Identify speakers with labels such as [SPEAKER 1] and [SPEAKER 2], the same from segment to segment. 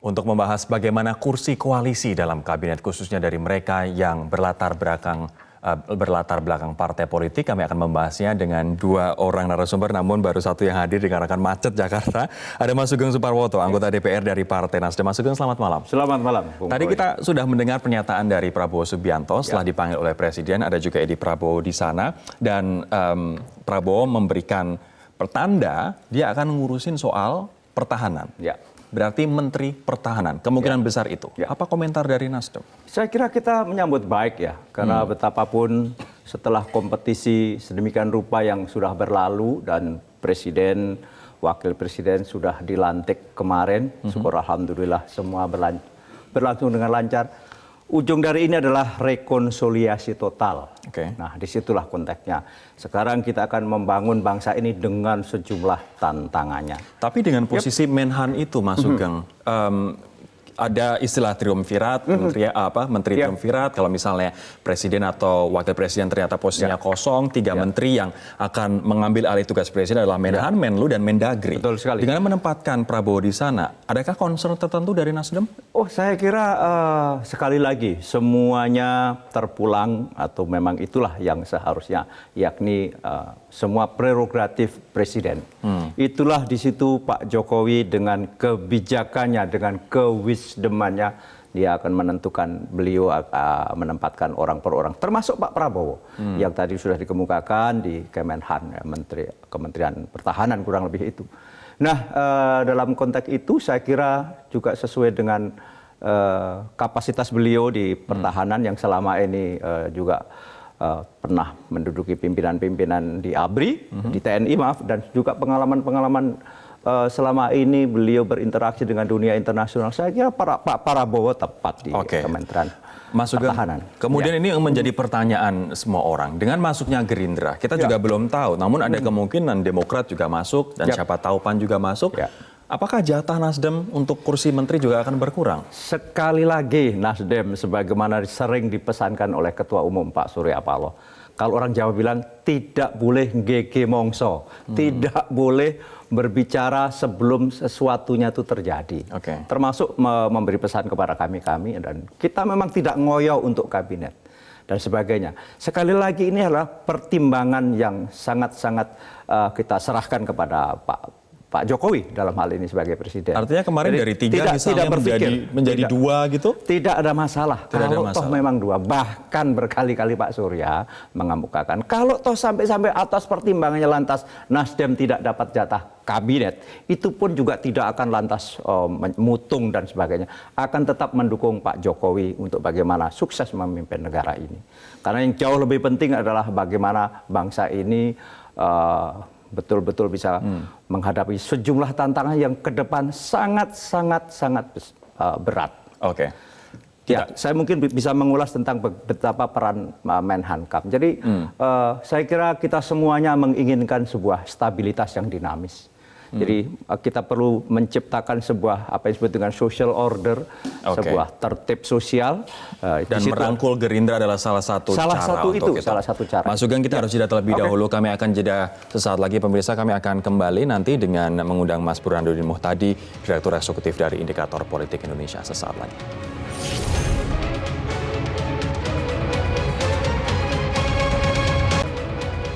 [SPEAKER 1] Untuk membahas bagaimana kursi koalisi dalam kabinet khususnya dari mereka yang berlatar belakang partai politik, kami akan membahasnya dengan dua orang narasumber, namun baru satu yang hadir dikarenakan macet Jakarta. Ada Mas Sugeng Suparwoto, anggota DPR dari Partai Nasdem. Mas Sugeng, selamat malam.
[SPEAKER 2] Selamat malam.
[SPEAKER 1] Tadi kita sudah mendengar pernyataan dari Prabowo Subianto setelah dipanggil oleh Presiden. Ada juga Edi Prabowo di sana, dan Prabowo memberikan pertanda dia akan ngurusin soal pertahanan.
[SPEAKER 2] Ya.
[SPEAKER 1] Berarti Menteri Pertahanan, kemungkinan besar itu. Apa komentar dari Nasdem?
[SPEAKER 2] Saya kira kita menyambut baik ya, karena betapapun setelah kompetisi sedemikian rupa yang sudah berlalu dan Presiden, Wakil Presiden sudah dilantik kemarin, syukur alhamdulillah semua berlangsung dengan lancar. Ujung dari ini adalah rekonsiliasi total. Nah, disitulah konteksnya. Sekarang kita akan membangun bangsa ini dengan sejumlah tantangannya.
[SPEAKER 1] Tapi dengan posisi Menhan itu, Mas Sugeng, ada istilah triumvirat, menteri triumvirat. Kalau misalnya presiden atau wakil presiden ternyata posisinya kosong, tiga menteri yang akan mengambil alih tugas presiden adalah Menhan, Menlu, dan Mendagri.
[SPEAKER 2] Betul sekali.
[SPEAKER 1] Dengan menempatkan Prabowo di sana, adakah concern tertentu dari Nasdem?
[SPEAKER 2] Oh, saya kira sekali lagi semuanya terpulang atau memang itulah yang seharusnya, yakni semua prerogatif presiden. Itulah di situ Pak Jokowi dengan kebijakannya, dengan kewisdomannya, dia akan menentukan, beliau menempatkan orang per orang, termasuk Pak Prabowo yang tadi sudah dikemukakan di Kemenhan, Kementerian Pertahanan kurang lebih itu. Nah, dalam konteks itu saya kira juga sesuai dengan kapasitas beliau di pertahanan yang selama ini juga pernah menduduki pimpinan-pimpinan di ABRI, di TNI maaf, dan juga pengalaman-pengalaman selama ini beliau berinteraksi dengan dunia internasional. Saya kira Pak Prabowo tepat di Kementerian Pertahanan.
[SPEAKER 1] Kemudian ini menjadi pertanyaan semua orang. Dengan masuknya Gerindra, kita juga belum tahu. Namun ada kemungkinan Demokrat juga masuk dan siapa tahu PAN juga masuk. Apakah jatah Nasdem untuk kursi menteri juga akan berkurang?
[SPEAKER 2] Sekali lagi Nasdem sebagaimana sering dipesankan oleh Ketua Umum Pak Surya Paloh. Kalau orang Jawa bilang tidak boleh ngege mongso, tidak boleh berbicara sebelum sesuatunya itu terjadi. Termasuk memberi pesan kepada kami dan kita memang tidak ngoyo untuk kabinet dan sebagainya. Sekali lagi ini adalah pertimbangan yang sangat-sangat kita serahkan kepada Pak Jokowi dalam hal ini sebagai presiden.
[SPEAKER 1] Artinya kemarin dari tiga misalnya menjadi dua gitu?
[SPEAKER 2] Tidak ada masalah. Kalau toh memang dua. Bahkan berkali-kali Pak Surya mengemukakan, kalau toh sampai atas pertimbangannya lantas Nasdem tidak dapat jatah kabinet, itu pun juga tidak akan lantas mutung dan sebagainya. Akan tetap mendukung Pak Jokowi untuk bagaimana sukses memimpin negara ini. Karena yang jauh lebih penting adalah bagaimana bangsa ini betul-betul bisa menghadapi sejumlah tantangan yang ke depan sangat berat. Ya, saya mungkin bisa mengulas tentang betapa peran Menhankam. Jadi saya kira kita semuanya menginginkan sebuah stabilitas yang dinamis. Jadi kita perlu menciptakan sebuah apa yang disebut dengan social order, sebuah tertib sosial.
[SPEAKER 1] Dan merangkul Gerindra adalah salah satu cara. Mas Sugeng, kita harus jeda terlebih dahulu. Kami akan jeda sesaat lagi. Pemirsa, kami akan kembali nanti dengan mengundang Mas Burhanuddin Muhtadi, Direktur Eksekutif dari Indikator Politik Indonesia, sesaat lagi.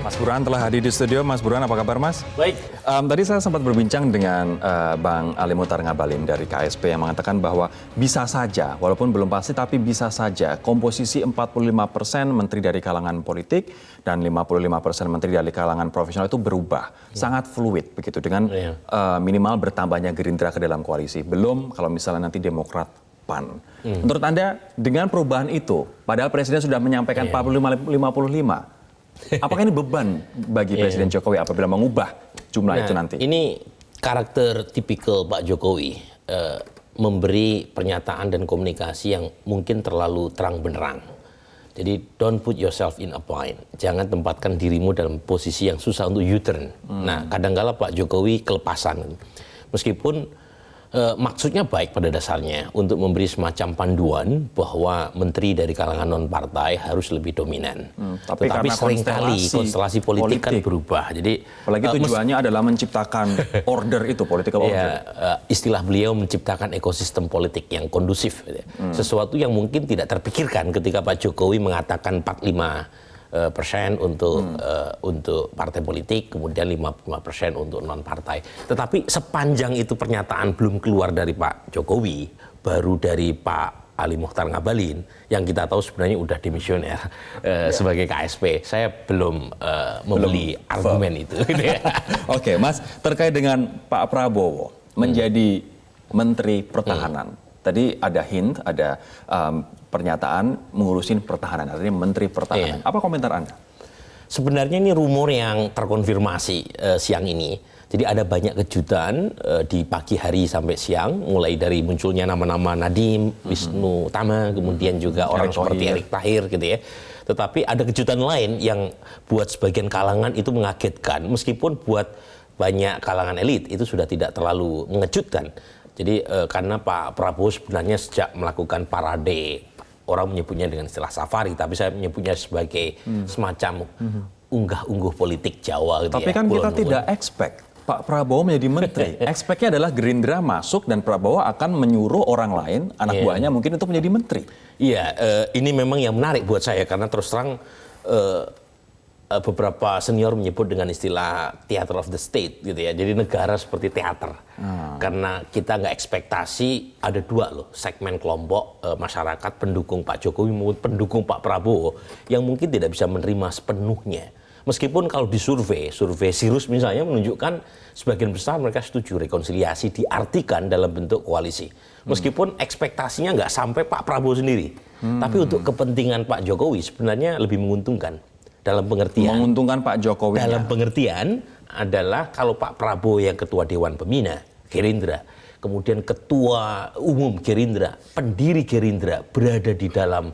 [SPEAKER 1] Mas Burhan telah hadir di studio. Mas Burhan, apa kabar Mas?
[SPEAKER 3] Baik.
[SPEAKER 1] Tadi saya sempat berbincang dengan Bang Ali Muhtar Ngabalin dari KSP yang mengatakan bahwa bisa saja, walaupun belum pasti tapi bisa saja komposisi 45% menteri dari kalangan politik dan 55% menteri dari kalangan profesional itu berubah. Sangat fluid begitu dengan minimal bertambahnya Gerindra ke dalam koalisi. Belum kalau misalnya nanti Demokrat, PAN. Menurut Anda dengan perubahan itu, padahal Presiden sudah menyampaikan 45-55, apakah ini beban bagi Presiden Jokowi apabila mengubah jumlah itu nanti?
[SPEAKER 3] Ini karakter tipikal Pak Jokowi, memberi pernyataan dan komunikasi yang mungkin terlalu terang benderang. Jadi don't put yourself in a bind. Jangan tempatkan dirimu dalam posisi yang susah untuk U-turn. Nah, kadang-kala Pak Jokowi kelepasan. Meskipun Maksudnya baik pada dasarnya untuk memberi semacam panduan bahwa menteri dari kalangan non-partai harus lebih dominan.
[SPEAKER 1] Tapi
[SPEAKER 3] Tetapi
[SPEAKER 1] karena
[SPEAKER 3] seringkali konstelasi politik kan berubah. Jadi
[SPEAKER 1] apalagi tujuannya adalah menciptakan order itu, political order.
[SPEAKER 3] istilah beliau menciptakan ekosistem politik yang kondusif. Gitu ya. Sesuatu yang mungkin tidak terpikirkan ketika Pak Jokowi mengatakan 45% untuk partai politik, kemudian 55% untuk non partai. Tetapi sepanjang itu pernyataan belum keluar dari Pak Jokowi, baru dari Pak Ali Mohtar Ngabalin yang kita tahu sebenarnya udah dimisioner sebagai KSP. Saya belum membeli argumen itu. Gitu ya.
[SPEAKER 1] Oke, Mas, terkait dengan Pak Prabowo menjadi Menteri Pertahanan. Tadi ada hint, ada pernyataan mengurusin pertahanan, artinya Menteri Pertahanan. Apa komentar Anda?
[SPEAKER 3] Sebenarnya ini rumor yang terkonfirmasi siang ini. Jadi ada banyak kejutan di pagi hari sampai siang, mulai dari munculnya nama-nama Nadiem, Wisnu Tama, kemudian juga orang seperti Erick Thohir gitu ya. Tetapi ada kejutan lain yang buat sebagian kalangan itu mengagetkan, meskipun buat banyak kalangan elit itu sudah tidak terlalu mengejutkan. Jadi karena Pak Prabowo sebenarnya sejak melakukan parade, orang menyebutnya dengan istilah safari, tapi saya menyebutnya sebagai semacam unggah-ungguh politik Jawa. Gitu
[SPEAKER 1] tapi
[SPEAKER 3] ya,
[SPEAKER 1] kan kita
[SPEAKER 3] Kulon-Kulon.
[SPEAKER 1] tidak expect Pak Prabowo menjadi menteri. Expect-nya adalah Gerindra masuk dan Prabowo akan menyuruh orang lain, anak buahnya mungkin untuk menjadi menteri.
[SPEAKER 3] Iya, ini memang yang menarik buat saya karena terus terang beberapa senior menyebut dengan istilah theater of the state gitu ya. Jadi negara seperti teater. Karena kita nggak ekspektasi ada dua loh segmen kelompok masyarakat pendukung Pak Jokowi maupun pendukung Pak Prabowo yang mungkin tidak bisa menerima sepenuhnya. Meskipun kalau di survei Sirus misalnya menunjukkan sebagian besar mereka setuju rekonsiliasi diartikan dalam bentuk koalisi. Meskipun ekspektasinya nggak sampai Pak Prabowo sendiri. Tapi untuk kepentingan Pak Jokowi sebenarnya lebih menguntungkan. Dalam pengertian.
[SPEAKER 1] Menguntungkan Pak Jokowi.
[SPEAKER 3] Dalam pengertian adalah kalau Pak Prabowo yang ketua Dewan Pembina Gerindra, kemudian ketua umum Gerindra, pendiri Gerindra berada di dalam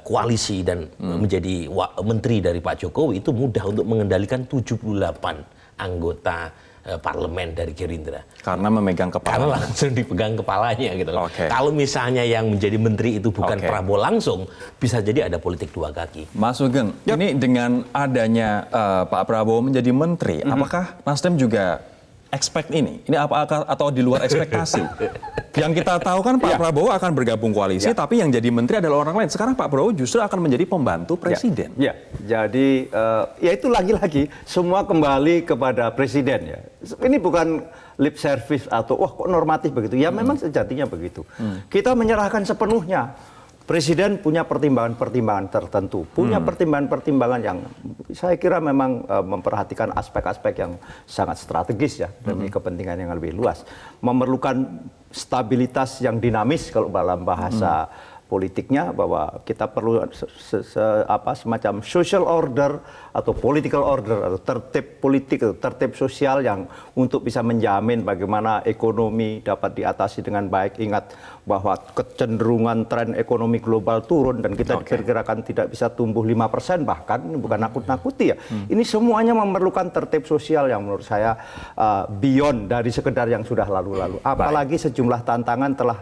[SPEAKER 3] koalisi dan menjadi menteri dari Pak Jokowi, itu mudah untuk mengendalikan 78 anggota parlemen dari Gerindra.
[SPEAKER 1] Karena memegang kepala.
[SPEAKER 3] Karena langsung dipegang kepalanya gitu.
[SPEAKER 1] Oke.
[SPEAKER 3] Kalau misalnya yang menjadi menteri itu bukan Prabowo langsung, bisa jadi ada politik dua kaki.
[SPEAKER 1] Mas Sugeng, ini dengan adanya Pak Prabowo menjadi menteri, apakah Nasdem juga expect ini? Ini apa atau di luar ekspektasi? Yang kita tahu kan Pak Prabowo akan bergabung koalisi, tapi yang jadi menteri adalah orang lain. Sekarang Pak Prabowo justru akan menjadi pembantu presiden.
[SPEAKER 2] Ya, jadi ya itu lagi-lagi semua kembali kepada presiden ya. Ini bukan lip service atau wah kok normatif begitu. Ya memang sejatinya begitu. Kita menyerahkan sepenuhnya. Presiden punya pertimbangan-pertimbangan tertentu, punya pertimbangan-pertimbangan yang saya kira memang memperhatikan aspek-aspek yang sangat strategis ya demi kepentingan yang lebih luas, memerlukan stabilitas yang dinamis kalau dalam bahasa politiknya, bahwa kita perlu semacam social order atau political order atau tertib politik atau tertib sosial yang untuk bisa menjamin bagaimana ekonomi dapat diatasi dengan baik. Ingat bahwa kecenderungan tren ekonomi global turun dan kita diperkirakan tidak bisa tumbuh 5%, bahkan ini bukan nakut-nakuti ya. Ini semuanya memerlukan tertib sosial yang menurut saya beyond dari sekedar yang sudah lalu-lalu. Apalagi sejumlah tantangan telah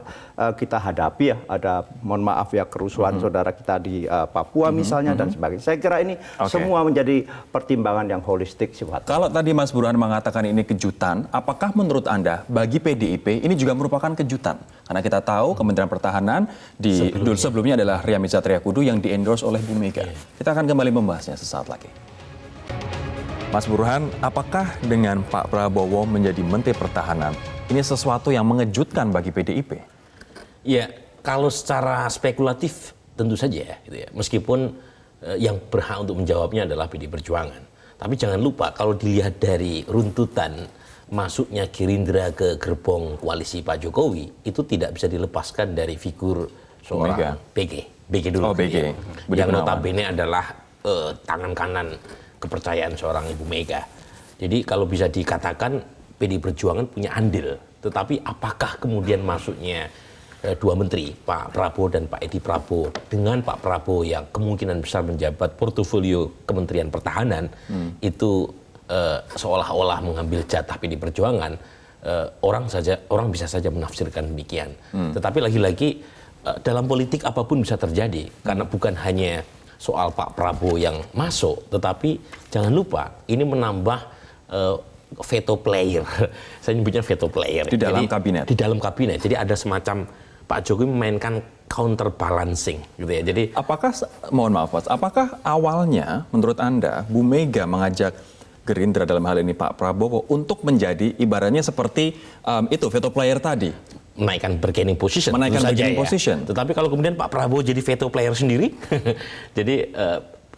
[SPEAKER 2] kita hadapi ya. Ada mohon maaf ya kerusuhan saudara kita di Papua misalnya dan sebagainya. Saya kira ini semua menjadi pertimbangan yang holistik sifatnya.
[SPEAKER 1] Kalau tadi Mas Burhan mengatakan ini kejutan, apakah menurut Anda bagi PDIP ini juga merupakan kejutan? Karena kita tahu Kementerian Pertahanan di sebelumnya adalah Ria Mizar Triakudu yang di-endorse oleh Bu Mega. Kita akan kembali membahasnya sesaat lagi. Mas Burhan, apakah dengan Pak Prabowo menjadi Menteri Pertahanan ini sesuatu yang mengejutkan bagi PDIP?
[SPEAKER 3] Ya, kalau secara spekulatif tentu saja gitu ya. Meskipun yang berhak untuk menjawabnya adalah PD Perjuangan. Tapi jangan lupa kalau dilihat dari runtutan masuknya Gerindra ke gerbong koalisi Pak Jokowi, itu tidak bisa dilepaskan dari figur seorang BG dulu.
[SPEAKER 1] BG.
[SPEAKER 3] Yang notabene adalah tangan kanan kepercayaan seorang Ibu Mega. Jadi kalau bisa dikatakan PD Perjuangan punya andil. Tetapi apakah kemudian masuknya dua menteri, Pak Prabowo dan Pak Edi Prabowo, dengan Pak Prabowo yang kemungkinan besar menjabat portofolio Kementerian Pertahanan, itu seolah-olah mengambil jatah PD Perjuangan, orang bisa saja menafsirkan demikian. Tetapi lagi-lagi dalam politik apapun bisa terjadi karena bukan hanya soal Pak Prabowo yang masuk, tetapi jangan lupa ini menambah veto player. Saya nyebutnya veto player.
[SPEAKER 1] Di dalam kabinet.
[SPEAKER 3] Di dalam kabinet. Jadi ada semacam Pak Jokowi memainkan counterbalancing gitu ya. Jadi
[SPEAKER 1] mohon maaf Mas, apakah awalnya menurut Anda Bu Mega mengajak Gerindra dalam hal ini Pak Prabowo untuk menjadi ibaratnya seperti itu veto player tadi?
[SPEAKER 3] Menaikkan bargaining position.
[SPEAKER 1] Menaikkan
[SPEAKER 3] saja
[SPEAKER 1] bargaining
[SPEAKER 3] ya.
[SPEAKER 1] position.
[SPEAKER 3] Tetapi kalau kemudian Pak Prabowo jadi veto player sendiri, jadi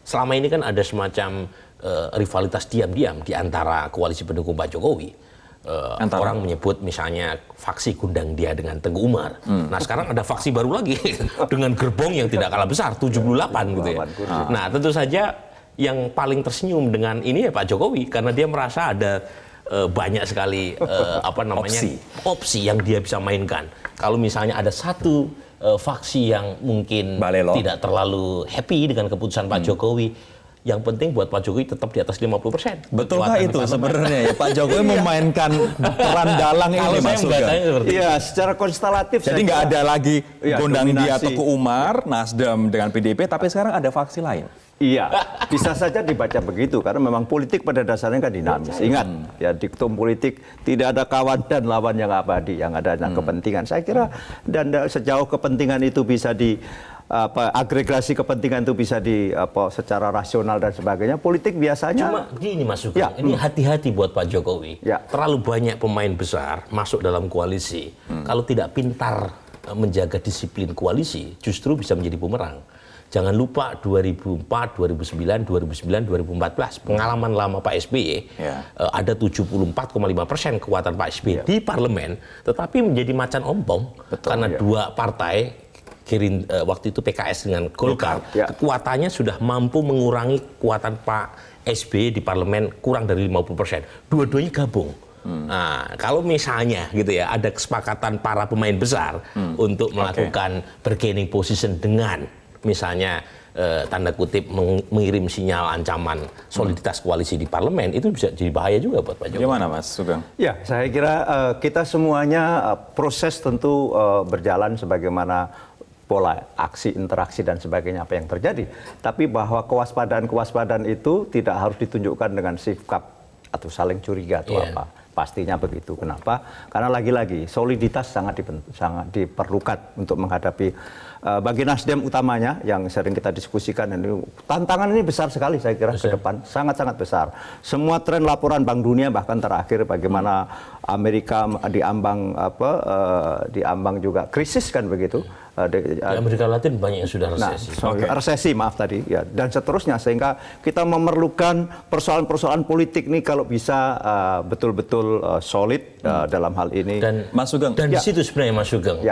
[SPEAKER 3] selama ini kan ada semacam rivalitas diam-diam di antara koalisi pendukung Pak Jokowi. Orang menyebut misalnya faksi Gundang Dia dengan Teguh Umar. Nah sekarang ada faksi baru lagi dengan gerbong yang tidak kalah besar, 78 gitu ya. Nah tentu saja yang paling tersenyum dengan ini ya Pak Jokowi karena dia merasa ada banyak sekali opsi yang dia bisa mainkan. Kalau misalnya ada satu faksi yang mungkin tidak terlalu happy dengan keputusan Pak Jokowi, yang penting buat Pak Jokowi tetap di atas 50%.
[SPEAKER 1] Betulkah itu sebenarnya ya Pak Jokowi memainkan peran dalang ini Mas Sugeng?
[SPEAKER 2] Iya, secara konstelatif.
[SPEAKER 1] Jadi nggak ada lagi Gondang Dia Teguh Umar, Nasdem dengan PDIP, tapi sekarang ada faksi lain.
[SPEAKER 2] Iya, bisa saja dibaca begitu karena memang politik pada dasarnya kan dinamis. Ingat, ya diktum politik tidak ada kawan dan lawan yang abadi, yang ada kepentingan. Saya kira dan sejauh kepentingan itu bisa agregasi kepentingan itu bisa secara rasional dan sebagainya. Politik biasanya
[SPEAKER 3] cuma gini Mas Sugeng, ini hati-hati buat Pak Jokowi. Terlalu banyak pemain besar masuk dalam koalisi. Kalau tidak pintar menjaga disiplin koalisi, justru bisa menjadi bumerang. Jangan lupa 2004, 2009, 2014 pengalaman lama Pak SBY ada 74,5% kekuatan Pak SBY di parlemen, tetapi menjadi macan ompong karena dua partai waktu itu PKS dengan Golkar, kekuatannya sudah mampu mengurangi kekuatan Pak SBY di parlemen kurang dari 50%. Dua-duanya gabung. Nah, kalau misalnya gitu ya ada kesepakatan para pemain besar untuk melakukan bargaining position dengan misalnya tanda kutip mengirim sinyal ancaman soliditas koalisi di parlemen, itu bisa jadi bahaya juga buat Pak Jokowi.
[SPEAKER 1] Gimana Mas Sugeng?
[SPEAKER 2] Ya, saya kira kita semuanya proses tentu berjalan sebagaimana pola aksi, interaksi dan sebagainya apa yang terjadi. Tapi bahwa kewaspadaan itu tidak harus ditunjukkan dengan sikap atau saling curiga atau apa. Pastinya begitu. Kenapa? Karena lagi-lagi soliditas sangat diperlukan untuk menghadapi bagi Nasdem utamanya yang sering kita diskusikan ini. Tantangan ini besar sekali saya kira ke depan, sangat-sangat besar. Semua tren laporan Bank Dunia bahkan terakhir bagaimana Amerika diambang juga krisis kan begitu.
[SPEAKER 3] Di Amerika Latin banyak yang sudah resesi.
[SPEAKER 2] Resesi maaf tadi ya, dan seterusnya sehingga kita memerlukan persoalan-persoalan politik nih kalau bisa betul-betul solid dalam hal ini.
[SPEAKER 3] Dan Mas Sugeng, dan di situ sebenarnya Mas Sugeng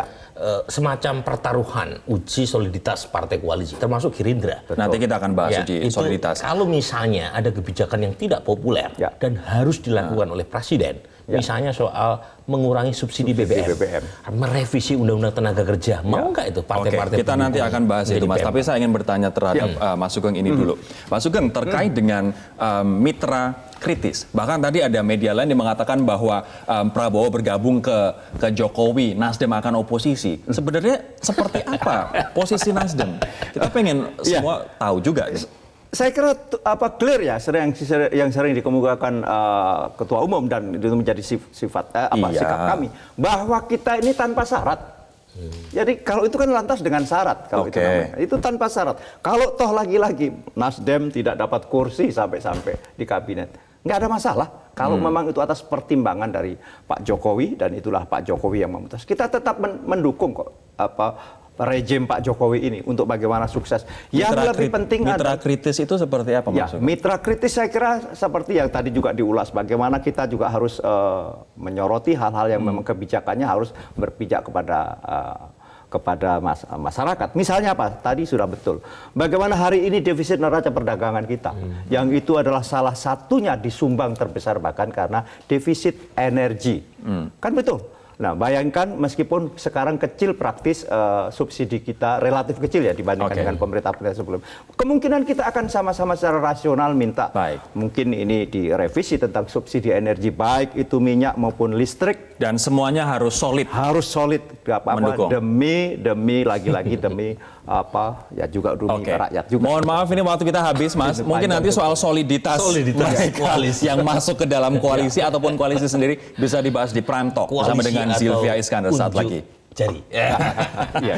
[SPEAKER 3] semacam pertaruhan uji soliditas partai koalisi termasuk Gerindra.
[SPEAKER 1] Nanti kita akan bahas uji soliditas.
[SPEAKER 3] Kalau misalnya ada kebijakan yang tidak populer dan harus dilakukan oleh presiden, misalnya soal mengurangi subsidi BBM, merevisi Undang-Undang Tenaga Kerja, mau nggak itu partai-partai?
[SPEAKER 1] Kita nanti akan bahas itu Mas, tapi saya ingin bertanya terhadap Mas Sugeng ini dulu. Mas Sugeng, terkait dengan mitra kritis, bahkan tadi ada media lain yang mengatakan bahwa Prabowo bergabung ke Jokowi, Nasdem akan oposisi. Sebenarnya seperti apa posisi Nasdem? Kita pengen semua tahu juga.
[SPEAKER 2] Saya kira clear ya, yang sering dikemukakan ketua umum dan itu menjadi sikap kami bahwa kita ini tanpa syarat. Jadi kalau itu kan lantas dengan syarat kalau itu namanya. Itu tanpa syarat. Kalau toh lagi-lagi Nasdem tidak dapat kursi sampai di kabinet, nggak ada masalah. Kalau memang itu atas pertimbangan dari Pak Jokowi dan itulah Pak Jokowi yang memutus. Kita tetap mendukung kok rejim Pak Jokowi ini untuk bagaimana sukses. Yang lebih penting
[SPEAKER 1] mitra kritis itu seperti apa maksudnya?
[SPEAKER 2] Mitra kritis saya kira seperti yang tadi juga diulas. Bagaimana kita juga harus menyoroti hal-hal yang memang kebijakannya harus berpijak kepada masyarakat. Misalnya apa? Tadi sudah betul. Bagaimana hari ini defisit neraca perdagangan kita, yang itu adalah salah satunya disumbang terbesar bahkan karena defisit energi. Kan betul. Nah, bayangkan meskipun sekarang kecil praktis subsidi kita relatif kecil ya dibandingkan
[SPEAKER 1] Oke.
[SPEAKER 2] dengan pemerintah-pemerintah sebelum. Kemungkinan kita akan sama-sama secara rasional minta
[SPEAKER 1] Baik.
[SPEAKER 2] mungkin ini direvisi tentang subsidi energi baik itu minyak maupun listrik
[SPEAKER 1] Dan semuanya harus solid.
[SPEAKER 2] harus solid
[SPEAKER 1] Mendukung.
[SPEAKER 2] demi lagi-lagi demi apa ya juga demi
[SPEAKER 1] Oke.
[SPEAKER 2] rakyat juga.
[SPEAKER 1] Mohon maaf ini waktu kita habis, Mas. Mungkin nanti soal soliditas mereka
[SPEAKER 3] koalisi.
[SPEAKER 1] yang masuk ke dalam koalisi ataupun koalisi sendiri bisa dibahas di Prime Talk bersama
[SPEAKER 3] Koalisi
[SPEAKER 1] dengan
[SPEAKER 3] atau
[SPEAKER 1] Sylvia Iskandar saat
[SPEAKER 3] unjuk
[SPEAKER 1] lagi.
[SPEAKER 3] jari.
[SPEAKER 2] Iya.